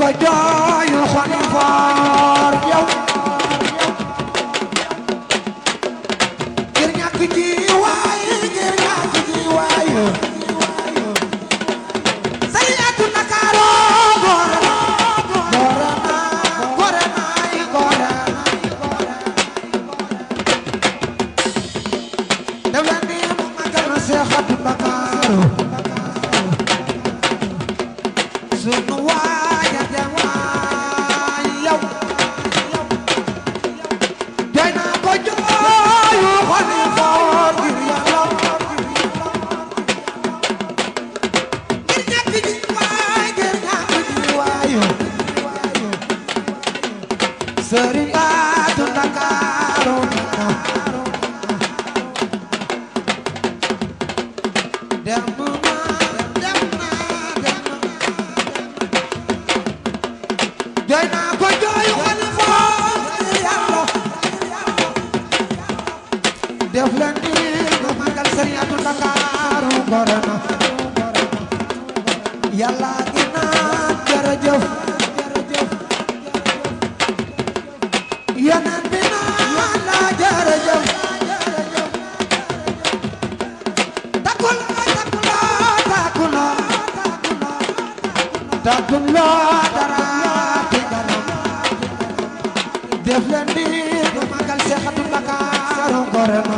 ko jooyu xoli foor yow ngir ñàkk ji waay ngir ñàkk ji waay Sariatu Ndakaaru gore naay def leen ni mu magal na Seexatu Ndakaaru sunu waaya dem waay yow doy naa ko jooyu xoli foor ngir Yàlla ngir ñàkk ji waay ngir ñàkk ji waay Sariatu Ndakaaru dem doy naa ko jooyu xoli foor ngir Yàlla def leen ni nga magal Sariatu Ndakaaru gore na Yàlla gi naan jërëjëf Yonent bi naan la jërëjëf takuloo dara ti garam def leen ni nga magal Seexatu Ndakaaru gore na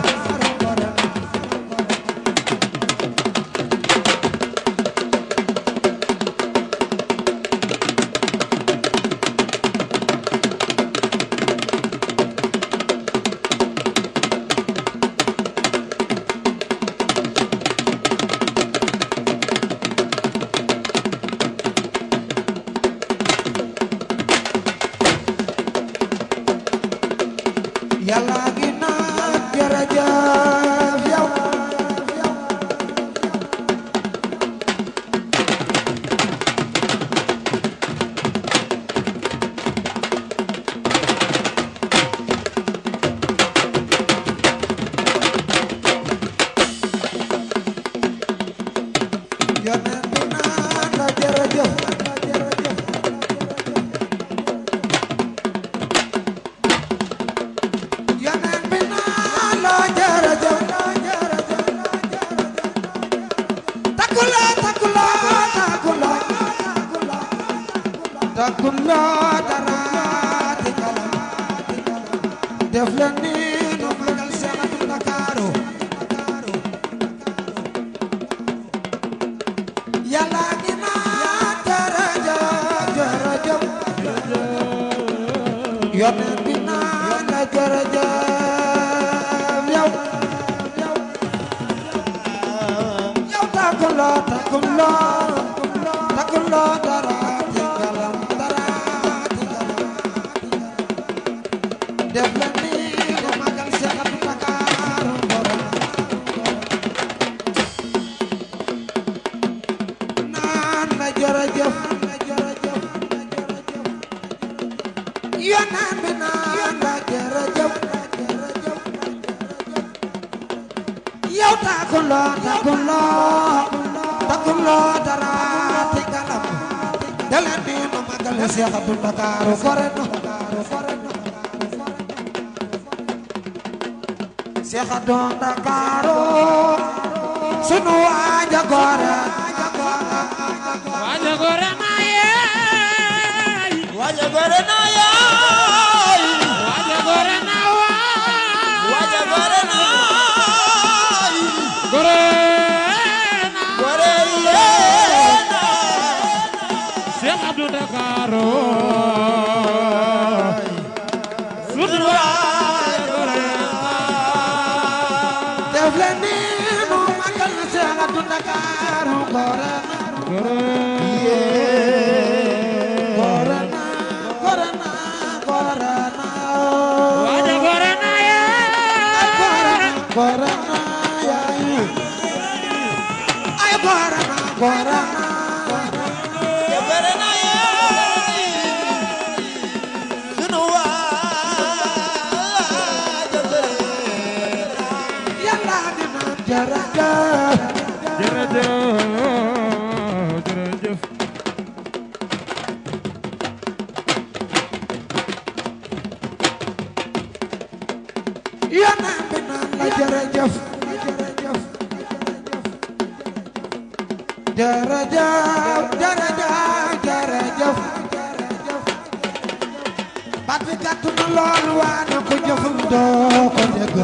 Yàlla gi naan jërëjëf yow Yonent bi naan la jërëjëf Yonent bi naan la jërëjëf takuloo dara ti garam def leen ni nga magal Seexatu Ndakaaru Yàlla gi naan jërëjëf Yonent bi naan la jërëjëf yow takuloo dara ti garam def leen ni nga magal Seexatu Ndakaaru gore naan la jërëjëf Yonent bi naan la jërëjëf yow takuloo dara ti garam def leen ni nga magal Seexatu Ndakaaru gore na Seexatu Ndakaaru sunu waaja gore na yeey waaja gore na yeey waaja gore na waaja gore na gore yeena Seexatu Ndakaaru sunu waaja gore def leen ni mu magal Seexatu Ndakaaru gore na waaja gore na yaay ay gore na sunu waaja gore Yàlla gi naan jërëjëf yonent bi naan la jërëjëf jërëjëf jërëjëf baat bi gàtt na lool waane ku jëfum doo ko dégg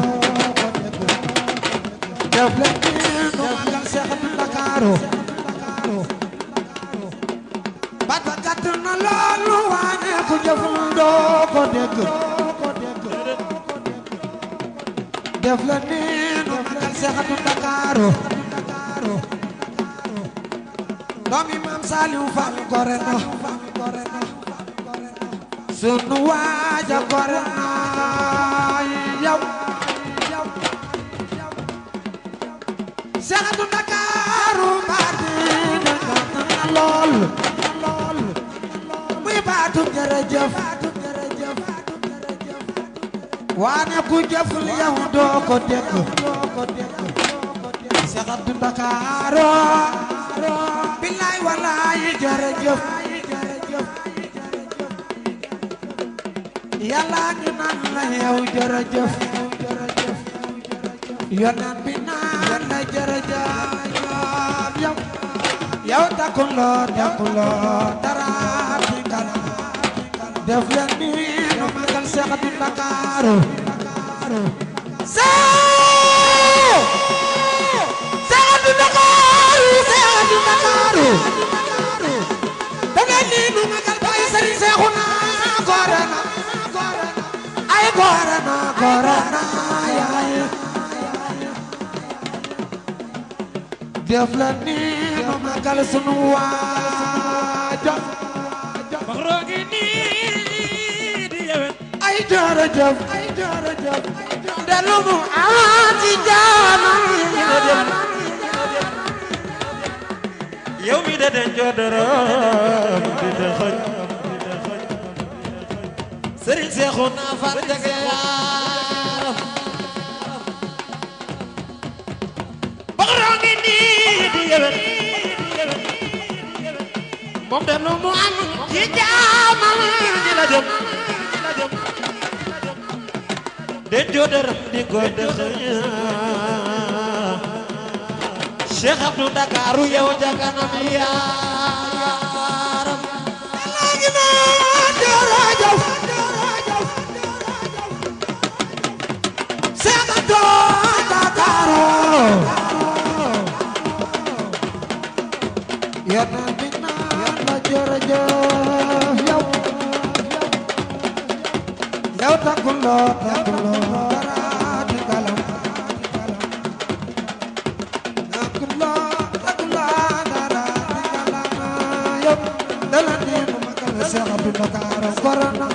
def leen nii nu magal Seexu Ndakaaru baat bi gàtt na lool waane ku jëfum doo ko dégg def leen nii nu magal Seexu Ndakaaru doomi Maam Saliou Fall gore na sunu waaja gore na yow Seexu Ndakaaru baati na lool muy baatu jërëjëf waane ku jëful yow doo ko dégg Seexu Ndakaaru billaay wallaay jërëjëf yàlla ñu naan la yow jërëjëf yonent bi naan la jërëjëf yow takkuloo dara fi kanam def leen ni nu magal Seexu Ndakaaru Seexu Ndakaaru dangay ni nu magal baay Sëriñ Seexuna gore na ay gore na yaay def leen ni nu magal sunu waaja Baxro ngi nii di yewen ay jërëjëf delu mu aati jaanam yow mi de den jodorom di de xoj Sëriñ Seexuna Fall jage yaaram Baxro ngi nii di yewen moom de lu mu am ci jaamam di la jëm den jodorom di ko de xoj Cheikh Abdou Ndakaaru yow jaganam yaaram léegi nag jërëjëf Cheikh Abdou Ndakaaru yonent bi naan la jërëjëf yow takkuloo dara di galam Seexu Ndakaaru gore na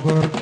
góor